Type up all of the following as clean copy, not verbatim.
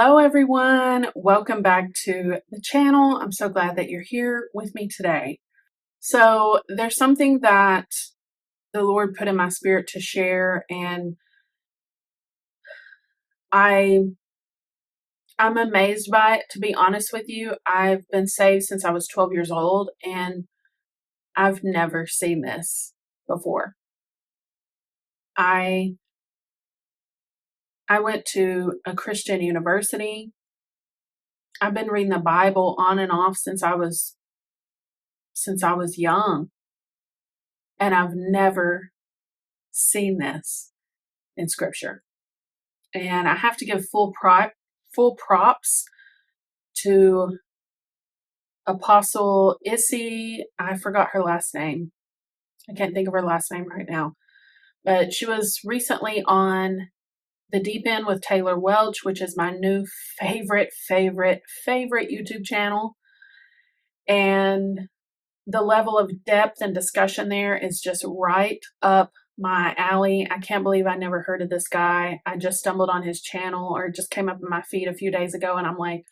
Hello, everyone. Welcome back to the channel. I'm so glad that you're here with me today. So there's something that the Lord put in my spirit to share, and I'm amazed by it. To be honest with you, I've been saved since I was 12 years old, and I've never seen this before. I went to a Christian university. I've been reading the Bible on and off since I was young, and I've never seen this in scripture. And I have to give full props to Apostle Issy. I forgot her last name. I can't think of her last name right now. But she was recently on The Deep End with Taylor Welch, which is my new favorite YouTube channel. And the level of depth and discussion there is just right up my alley. I can't believe I never heard of this guy. I just stumbled on his channel, or it just came up in my feed a few days ago, and I'm like,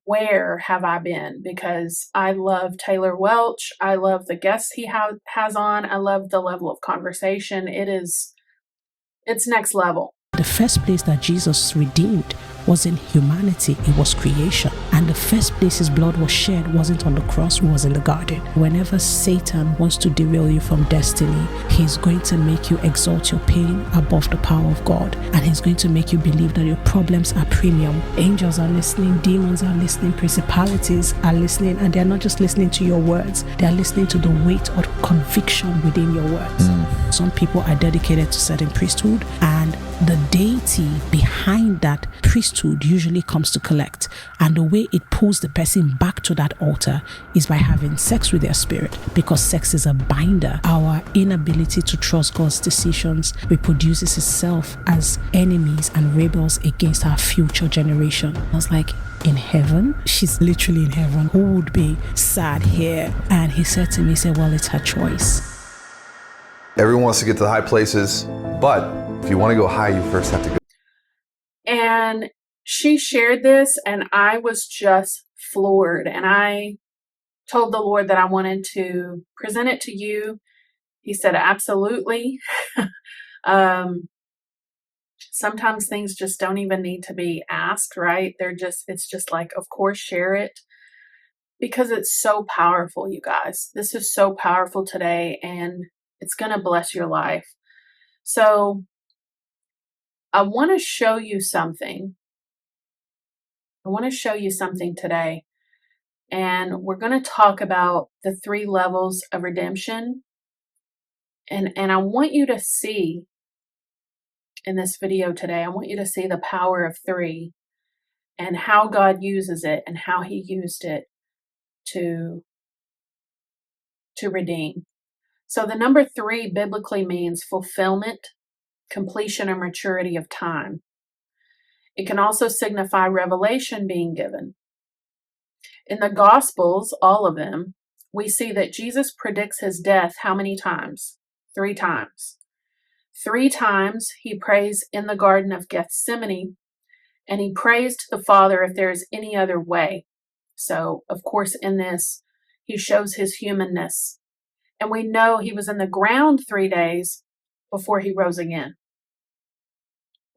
where have I been? Because I love Taylor Welch. I love the guests he has on. I love the level of conversation. It's next level. The first place that Jesus redeemed wasn't humanity, it was creation. And the first place his blood was shed wasn't on the cross, it was in the garden. Whenever Satan wants to derail you from destiny, he's going to make you exalt your pain above the power of God. And he's going to make you believe that your problems are premium. Angels are listening, demons are listening, principalities are listening, and they're not just listening to your words, they're listening to the weight or conviction within your words. Some people are dedicated to certain priesthood, and the deity behind that priesthood usually comes to collect. And the way it pulls the person back to that altar is by having sex with their spirit, because sex is a binder. Our inability to trust God's decisions reproduces itself as enemies and rebels against our future generation. I was like, in heaven? She's literally in heaven. Who would be sad here? And he said to me, well, it's her choice. Everyone wants to get to the high places, but if you want to go high, you first have to go. And she shared this, and I was just floored. And I told the Lord that I wanted to present it to you. He said, absolutely. Sometimes things just don't even need to be asked, right? It's just like, of course, share it, because it's so powerful, you guys. This is so powerful today, and it's going to bless your life. So I want to show you something. I want to show you something today. And we're going to talk about the 3 levels of redemption. And I want you to see in this video today, I want you to see the power of 3 and how God uses it and how he used it to redeem. So the number 3 biblically means fulfillment, completion, or maturity of time. It can also signify revelation being given. In the Gospels, all of them, we see that Jesus predicts his death how many times? 3 times. 3 times he prays in the Garden of Gethsemane, and he prays to the Father if there is any other way. So, of course, in this, he shows his humanness. And we know he was in the ground 3 days before he rose again.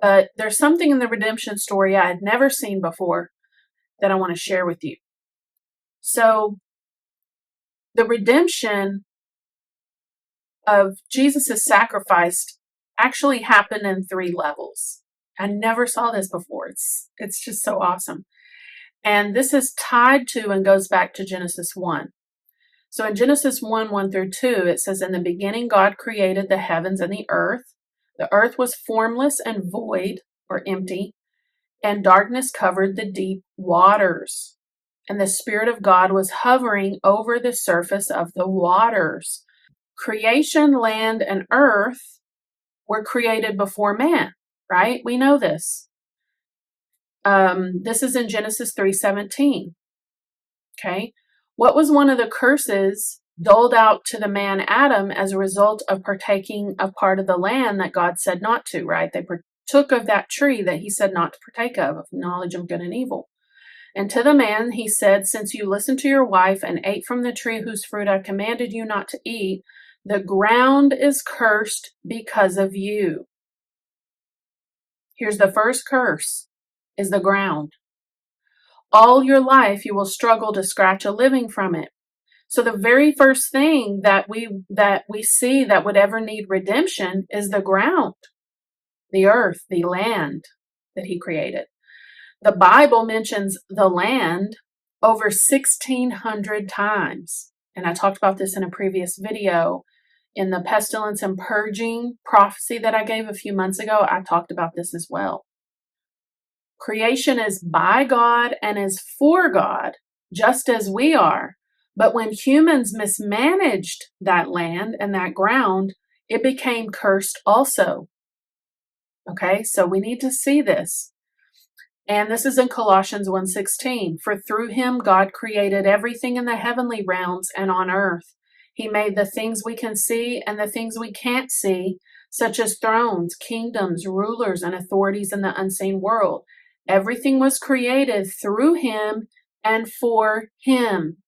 But there's something in the redemption story I had never seen before that I want to share with you. So the redemption of Jesus' sacrifice actually happened in 3 levels. I never saw this before. It's just so awesome. And this is tied to and goes back to Genesis 1. So in Genesis 1 through 2, it says, in the beginning, God created the heavens and the earth. The earth was formless and void, or empty, and darkness covered the deep waters. And the Spirit of God was hovering over the surface of the waters. Creation, land, and earth were created before man, right? We know this. This is in Genesis 3:17. Okay. What was one of the curses doled out to the man Adam as a result of partaking of part of the land that God said not to, right? They took of that tree that he said not to partake of knowledge of good and evil. And to the man he said, since you listened to your wife and ate from the tree whose fruit I commanded you not to eat, the ground is cursed because of you. Here's the first curse, is the ground. All your life you will struggle to scratch a living from it. So the very first thing that we see that would ever need redemption is the ground, the earth, the land that he created. The Bible mentions the land over 1,600 times. And I talked about this in a previous video. In the pestilence and purging prophecy that I gave a few months ago, I talked about this as well. Creation is by God and is for God, just as we are. But when humans mismanaged that land and that ground, it became cursed also. Okay, so we need to see this. And this is in Colossians 1:16. For through him God created everything in the heavenly realms and on earth. He made the things we can see and the things we can't see, such as thrones, kingdoms, rulers, and authorities in the unseen world. Everything was created through him and for him.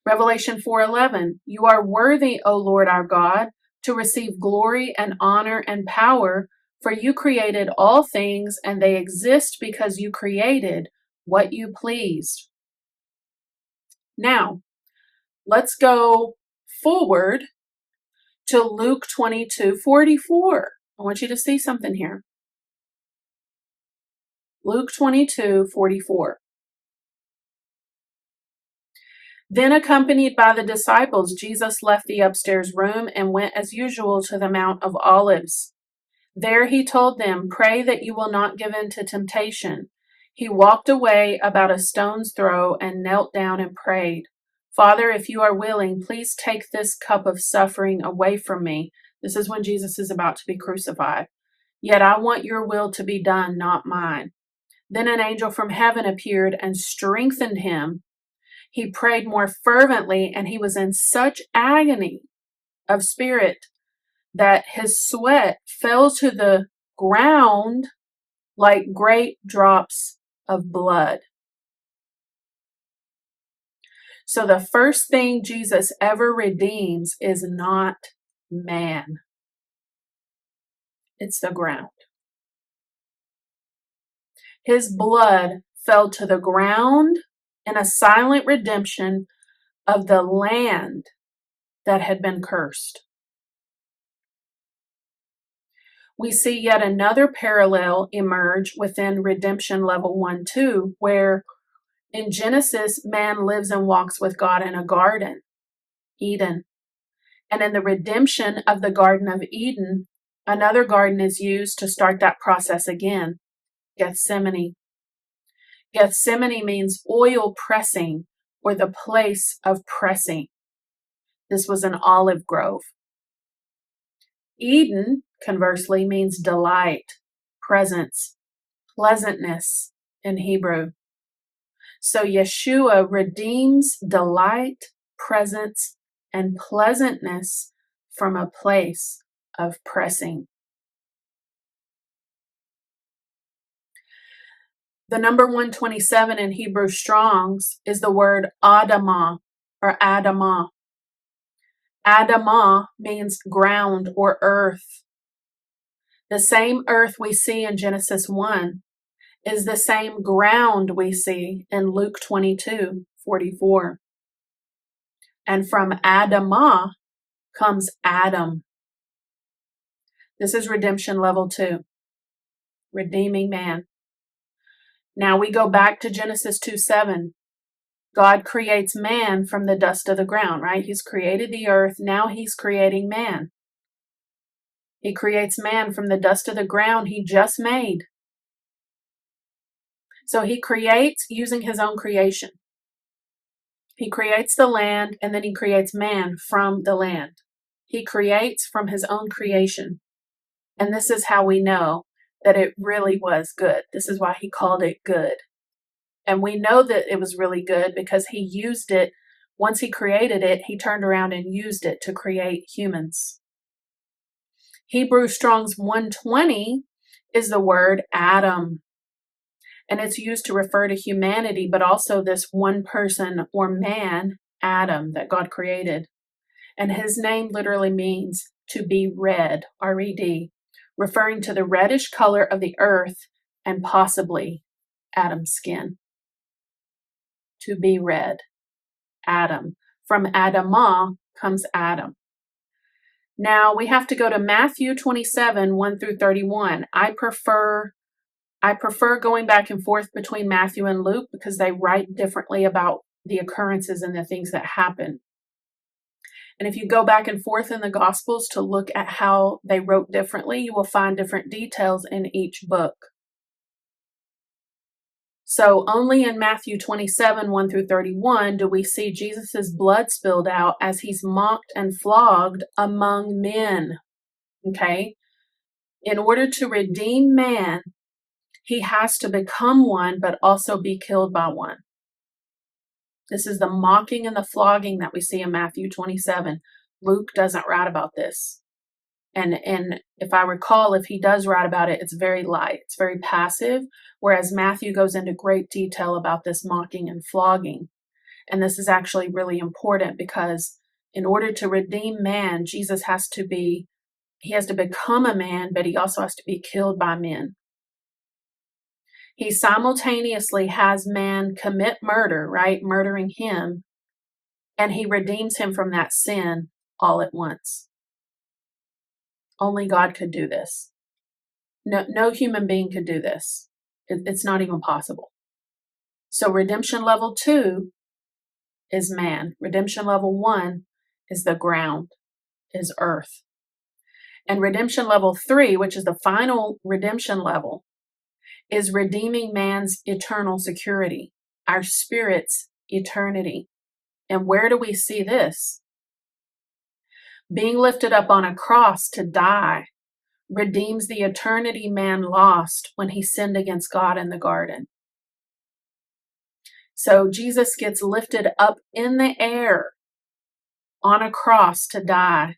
Revelation 4:11. You are worthy, O Lord our God, to receive glory and honor and power, for you created all things, and they exist because you created what you pleased. Now, let's go forward to Luke 22:44. I want you to see something here. Luke 22:44. Then, accompanied by the disciples, Jesus left the upstairs room and went as usual to the Mount of Olives. There he told them, pray that you will not give in to temptation. He walked away about a stone's throw and knelt down and prayed, Father, if you are willing, please take this cup of suffering away from me. This is when Jesus is about to be crucified. Yet I want your will to be done, not mine. Then an angel from heaven appeared and strengthened him. He prayed more fervently, and he was in such agony of spirit that his sweat fell to the ground like great drops of blood. So the first thing Jesus ever redeems is not man. It's the ground. His blood fell to the ground in a silent redemption of the land that had been cursed. We see yet another parallel emerge within redemption level 1-2, where in Genesis, man lives and walks with God in a garden, Eden. And in the redemption of the Garden of Eden, another garden is used to start that process again, Gethsemane. Gethsemane means oil pressing, or the place of pressing. This was an olive grove. Eden, conversely, means delight, presence, pleasantness in Hebrew. So Yeshua redeems delight, presence, and pleasantness from a place of pressing. The number 127 in Hebrew Strong's is the word Adamah or Adamah. Adamah means ground or earth. The same earth we see in Genesis 1 is the same ground we see in Luke 22:44. And from Adamah comes Adam. This is redemption level 2, redeeming man. Now we go back to Genesis 2:7. God creates man from the dust of the ground, right? He's created the earth. Now he's creating man. He creates man from the dust of the ground he just made. So he creates using his own creation. He creates the land, and then he creates man from the land. He creates from his own creation. And this is how we know that it really was good. This is why he called it good. And we know that it was really good because he used it. Once he created it, he turned around and used it to create humans. Hebrew Strong's 120 is the word Adam. And it's used to refer to humanity, but also this one person or man, Adam, that God created. And his name literally means to be red, R-E-D, referring to the reddish color of the earth and possibly Adam's skin. To be red, Adam. From Adamah comes Adam. Now we have to go to Matthew 27, 1 through 31. I prefer going back and forth between Matthew and Luke because they write differently about the occurrences and the things that happen. And if you go back and forth in the Gospels to look at how they wrote differently, you will find different details in each book. So only in Matthew 27, 1 through 31 do we see Jesus' blood spilled out as he's mocked and flogged among men. Okay? In order to redeem man, he has to become one, but also be killed by one. This is the mocking and the flogging that we see in Matthew 27. Luke doesn't write about this. And if I recall, if he does write about it, it's very light, it's very passive, whereas Matthew goes into great detail about this mocking and flogging. And this is actually really important because in order to redeem man, Jesus has to become a man, but he also has to be killed by men. He simultaneously has man commit murder, right? Murdering him, and he redeems him from that sin all at once. Only God could do this. No human being could do this. It's not even possible. So redemption level 2 is man. Redemption level 1 is the ground, is earth. And redemption level 3, which is the final redemption level, is redeeming man's eternal security, our spirit's eternity. And where do we see this? Being lifted up on a cross to die redeems the eternity man lost when he sinned against God in the garden. So Jesus gets lifted up in the air on a cross to die,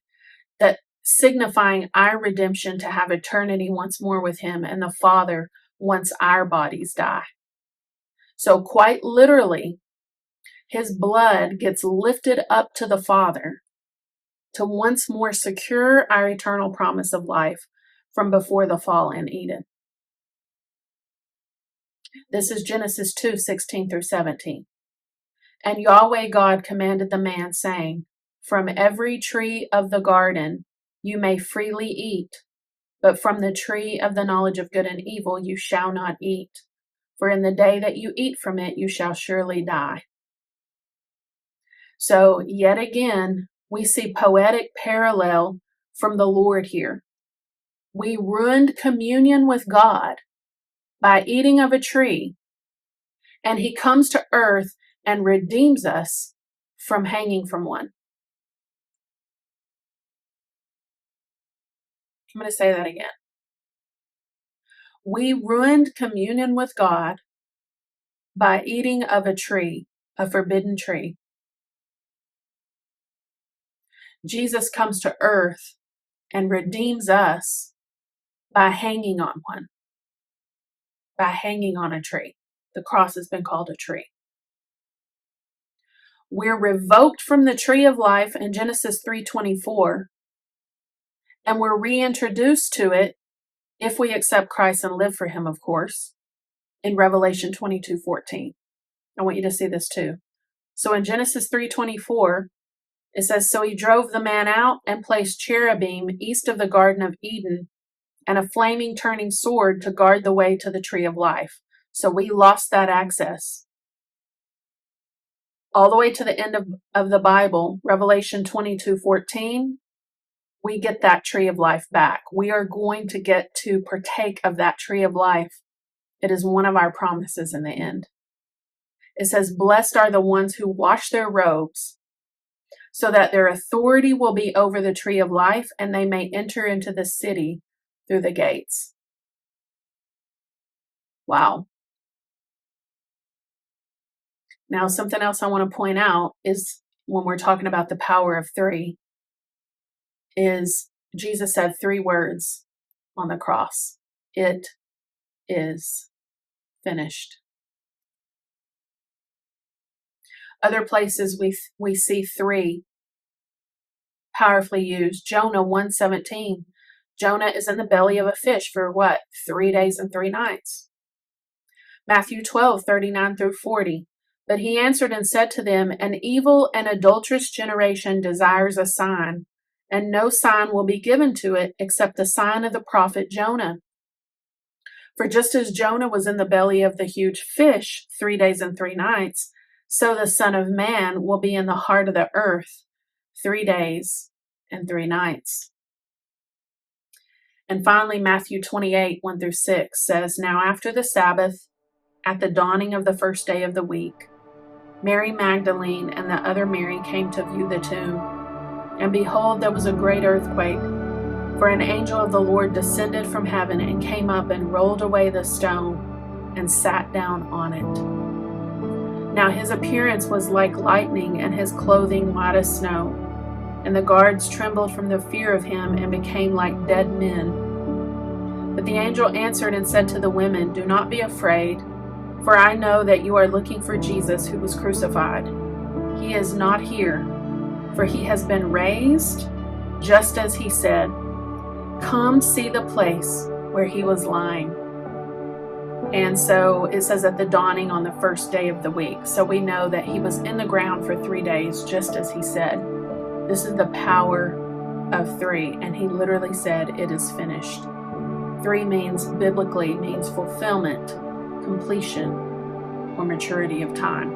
that signifying our redemption to have eternity once more with him and the Father once our bodies die. So quite literally, his blood gets lifted up to the Father to once more secure our eternal promise of life from before the fall in Eden. This is Genesis 2, 16 through 17. And Yahweh God commanded the man, saying, From every tree of the garden you may freely eat, but from the tree of the knowledge of good and evil you shall not eat. For in the day that you eat from it, you shall surely die. So yet again, we see poetic parallel from the Lord here. We ruined communion with God by eating of a tree, and he comes to earth and redeems us from hanging from one. I'm going to say that again. We ruined communion with God by eating of a tree, a forbidden tree. Jesus comes to earth and redeems us by hanging on one, by hanging on a tree. The cross has been called a tree. We're revoked from the tree of life in Genesis 3:24, and we're reintroduced to it if we accept Christ and live for him, of course, in Revelation 22:14. I want you to see this too. So in Genesis 3:24, it says, So he drove the man out and placed cherubim east of the Garden of Eden and a flaming turning sword to guard the way to the tree of life. So we lost that access. All the way to the end of the Bible, Revelation 22:14, we get that tree of life back. We are going to get to partake of that tree of life. It is one of our promises in the end. It says, Blessed are the ones who wash their robes, so that their authority will be over the tree of life, and they may enter into the city through the gates. Wow. Now, something else I want to point out is when we're talking about the power of 3, is Jesus said 3 words on the cross. It is finished. Other places we see 3 powerfully used. Jonah 1:17. Jonah is in the belly of a fish for what? 3 days and 3 nights. Matthew 12:39 through 40. But he answered and said to them, an evil and adulterous generation desires a sign, and no sign will be given to it except the sign of the prophet Jonah. For just as Jonah was in the belly of the huge fish 3 days and 3 nights, so the Son of Man will be in the heart of the earth 3 days and 3 nights. And finally, Matthew 28:1 through 6 says, Now after the Sabbath, at the dawning of the first day of the week, Mary Magdalene and the other Mary came to view the tomb. And behold, there was a great earthquake, for an angel of the Lord descended from heaven and came up and rolled away the stone and sat down on it. Now his appearance was like lightning, and his clothing white as snow. And the guards trembled from the fear of him and became like dead men. But the angel answered and said to the women, Do not be afraid, for I know that you are looking for Jesus who was crucified. He is not here, for he has been raised, just as he said. Come see the place where he was lying. And so it says at the dawning on the first day of the week. So we know that he was in the ground for 3 days, just as he said. This is the power of 3. And he literally said, it is finished. 3 biblically means fulfillment, completion, or maturity of time.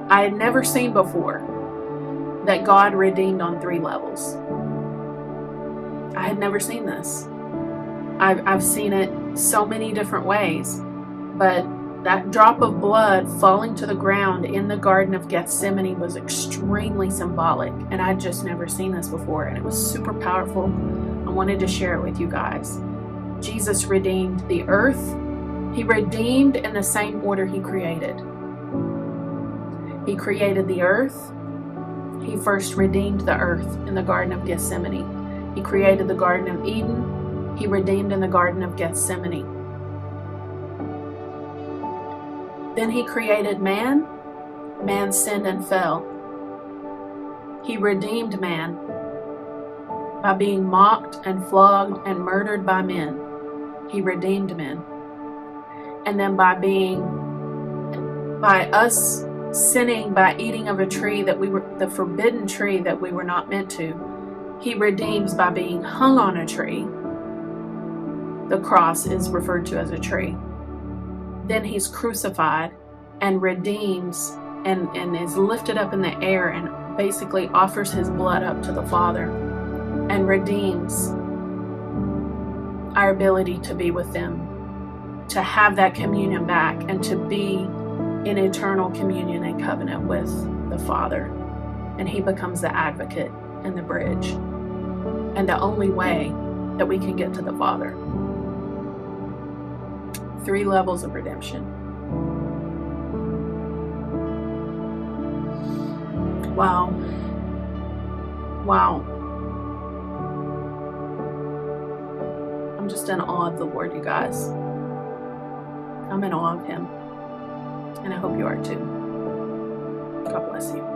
I had never seen before that God redeemed on 3 levels. I had never seen this. I've seen it so many different ways, but that drop of blood falling to the ground in the Garden of Gethsemane was extremely symbolic, and I'd just never seen this before, and it was super powerful. I wanted to share it with you guys. Jesus redeemed the earth. He redeemed in the same order he created. He created the earth. He first redeemed the earth in the Garden of Gethsemane. He created the Garden of Eden. He redeemed in the Garden of Gethsemane. Then he created man. Man sinned and fell. He redeemed man by being mocked and flogged and murdered by men. He redeemed men. And then by us sinning by eating of a tree the forbidden tree that we were not meant to, he redeems by being hung on a tree. The cross is referred to as a tree. Then he's crucified and redeems and is lifted up in the air and basically offers his blood up to the Father and redeems our ability to be with them, to have that communion back, and to be in eternal communion and covenant with the Father. And he becomes the advocate and the bridge and the only way that we can get to the Father. 3 levels of redemption. Wow. Wow. I'm just in awe of the Lord, you guys. I'm in awe of him. And I hope you are too. God bless you.